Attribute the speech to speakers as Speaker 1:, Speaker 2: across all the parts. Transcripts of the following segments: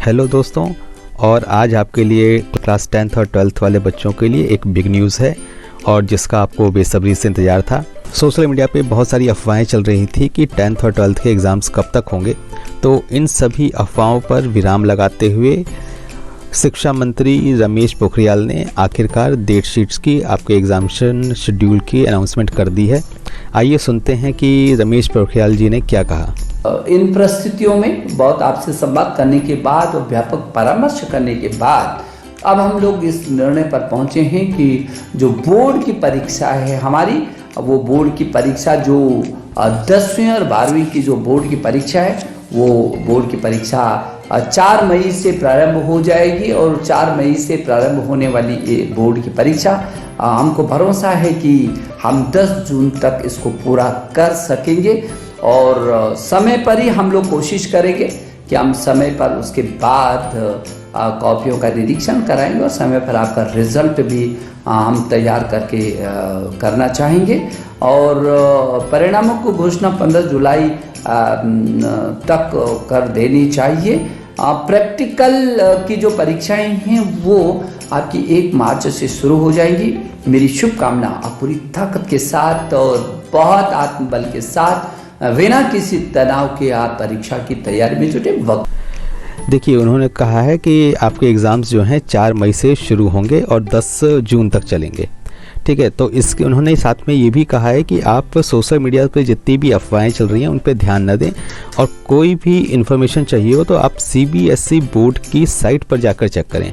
Speaker 1: Hello दोस्तों, और आज आपके लिए क्लास 10th और 12th वाले बच्चों के लिए एक बिग न्यूज़ है और जिसका आपको बेसब्री से इंतज़ार था। सोशल मीडिया पे बहुत सारी अफवाहें चल रही थी कि 10th और 12th के एग्ज़ाम्स कब तक होंगे। तो इन सभी अफवाहों पर विराम लगाते हुए शिक्षा मंत्री रमेश पोखरियाल ने आखिरकार डेट शीट्स की आपके एग्जामिनेशन शेड्यूल की अनाउंसमेंट कर दी है। आइए सुनते हैं कि रमेश पोखरियाल जी ने क्या कहा।
Speaker 2: इन परिस्थितियों में बहुत आपसे संवाद करने के बाद और व्यापक परामर्श करने के बाद अब हम लोग इस निर्णय पर पहुंचे हैं कि जो बोर्ड की परीक्षा है हमारी, वो बोर्ड की परीक्षा जो 10वीं और 12वीं की जो बोर्ड की परीक्षा है, वो बोर्ड की परीक्षा 4 मई से प्रारंभ हो जाएगी। और 4 मई से प्रारंभ होने वाली ये बोर्ड की परीक्षा हमको भरोसा है कि हम 10 जून तक इसको पूरा कर सकेंगे। और समय पर ही हम लोग कोशिश करेंगे कि हम समय पर उसके बाद कॉपियों का निरीक्षण कराएंगे और समय पर आपका रिजल्ट भी हम तैयार करके करना चाहेंगे। और परिणामों को घोषणा 15 जुलाई तक कर देनी चाहिए। प्रैक्टिकल की जो परीक्षाएं हैं वो आपकी 1 मार्च से शुरू हो जाएंगी। मेरी शुभकामना, आप पूरी ताकत के साथ और बहुत आत्मबल के साथ बिना किसी तनाव के आप परीक्षा की तैयारी में जुटे।
Speaker 1: देखिए, उन्होंने कहा है कि आपके एग्ज़ाम्स जो हैं 4 मई से शुरू होंगे और 10 जून तक चलेंगे। ठीक है, तो इसके उन्होंने साथ में ये भी कहा है कि आप सोशल मीडिया पे जितनी भी अफवाहें चल रही हैं उन पे ध्यान न दें और कोई भी इन्फॉर्मेशन चाहिए हो तो आप CBSE बोर्ड की साइट पर जाकर चेक करें।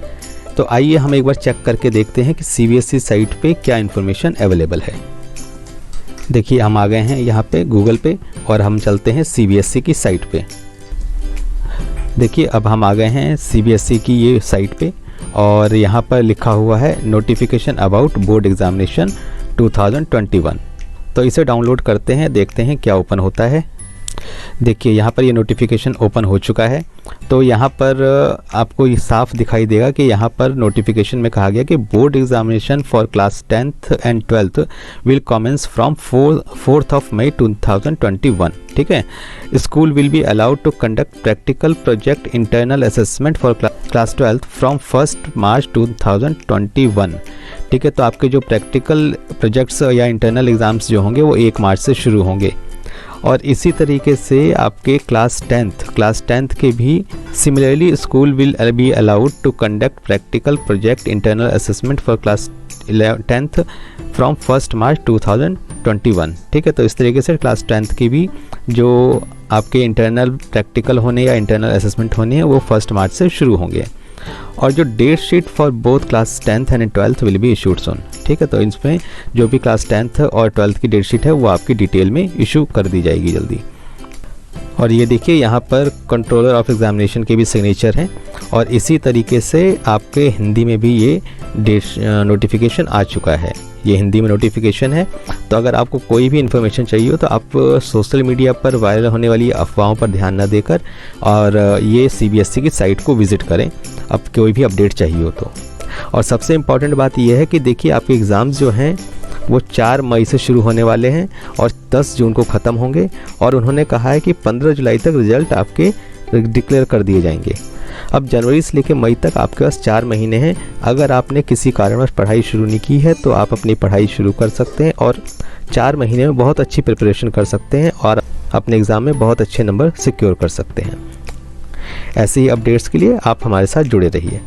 Speaker 1: तो आइए हम एक बार चेक करके देखते हैं कि CBSE साइट पे क्या इन्फॉर्मेशन अवेलेबल है। देखिए, हम आ गए हैं यहाँ पे गूगल पे और हम चलते हैं CBSE की साइट पे। देखिए, अब हम आ गए हैं CBSE की ये साइट पे और यहाँ पर लिखा हुआ है नोटिफिकेशन अबाउट बोर्ड एग्जामिनेशन 2021। तो इसे डाउनलोड करते हैं, देखते हैं क्या ओपन होता है। देखिए, यहाँ पर ये नोटिफिकेशन ओपन हो चुका है। तो यहाँ पर आपको ये साफ दिखाई देगा कि यहाँ पर नोटिफिकेशन में कहा गया कि board examination for class 10th and 12th will commence from 4th of May 2021। ठीक है, school will be allowed to conduct practical project internal assessment for class 12th from 1 March 2021। ठीक है, तो आपके जो प्रैक्टिकल प्रोजेक्ट्स या इंटरनल एग्ज़ाम्स जो होंगे वो 1 मार्च से शुरू होंगे। और इसी तरीके से आपके क्लास 10th के भी similarly school will be allowed to conduct practical project internal assessment for class 10th from 1 March 2021। ठीक है, तो इस तरीके से क्लास 10th की भी जो आपके इंटरनल प्रैक्टिकल होने या इंटरनल असेसमेंट होने हैं वो 1 मार्च से शुरू होंगे। और जो date sheet for both class 10th and 12th will be issued soon. ठीक है, तो इसमें जो भी क्लास 10th और 12th की डेट शीट है वो आपकी डिटेल में इशू कर दी जाएगी जल्दी। और ये देखिए, यहाँ पर कंट्रोलर ऑफ एग्जामिनेशन के भी सिग्नेचर हैं और इसी तरीके से आपके हिंदी में भी ये डेट नोटिफिकेशन आ चुका है। ये हिंदी में नोटिफिकेशन है। तो अगर आपको कोई भी इन्फॉर्मेशन चाहिए हो तो आप सोशल मीडिया पर वायरल होने वाली अफवाहों पर ध्यान न देकर और ये CBSE की साइट को विज़िट करें अब कोई भी अपडेट चाहिए हो तो। और सबसे इम्पॉर्टेंट बात यह है कि देखिए, आपके एग्ज़ाम्स जो हैं वो 4 मई से शुरू होने वाले हैं और 10 जून को ख़त्म होंगे। और उन्होंने कहा है कि 15 जुलाई तक रिज़ल्ट आपके डिक्लेयर कर दिए जाएंगे। अब जनवरी से लेकर मई तक आपके पास 4 महीने हैं। अगर आपने किसी कारणवश पढ़ाई शुरू नहीं की है तो आप अपनी पढ़ाई शुरू कर सकते हैं और 4 महीने में बहुत अच्छी प्रिपरेशन कर सकते हैं और अपने एग्ज़ाम में बहुत अच्छे नंबर सिक्योर कर सकते हैं। ऐसे ही अपडेट्स के लिए आप हमारे साथ जुड़े रहिए।